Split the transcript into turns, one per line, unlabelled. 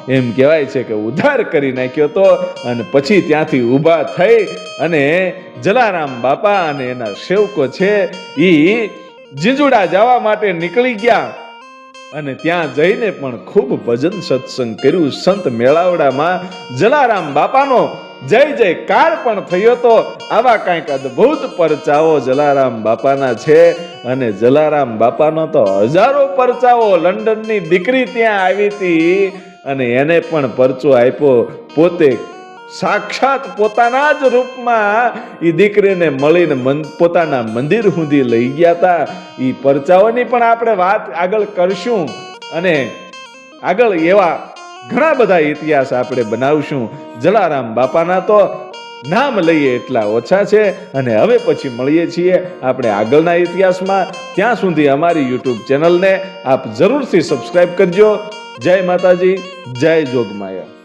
એમ કહેવાય છે કે ઉદ્ધાર કરી નાખ્યો હતો અને પછી ત્યાંથી ઊભા થઈ અને જલારામ બાપા અને એના સેવકો છે એ જીંજુડા જવા માટે નીકળી ગયા અને ત્યાં જઈને પણ ખૂબ ભજન સત્સંગ કર્યું. સંત મેળાવડામાં જલારામ બાપાનો જય જયકાર પણ થયો તો. આવા કંઈક અદ્ભુત પરચાઓ જલારામ બાપાના છે અને જલારામ બાપાનો તો હજારો પરચાઓ. લંડનની દીકરી ત્યાં આવી હતી અને એને પણ પરચો આપ્યો. પોતે સાક્ષાત પોતાના જ રૂપમાં એ દીકરીને મળીને પોતાના મંદિર સુધી લઈ ગયા હતા. એ પરચાઓની પણ આપણે વાત આગળ કરશું અને આગળ એવા ઘણા બધા ઇતિહાસ આપણે બનાવશું. જલારામ બાપાના તો નામ લઈએ એટલા ઓછા છે અને હવે પછી મળીએ છીએ આપણે આગળના ઇતિહાસમાં. ત્યાં સુધી અમારી યુટ્યુબ ચેનલને આપ જરૂરથી સબસ્ક્રાઇબ કરજો. જય માતાજી, જય જોગમાયા.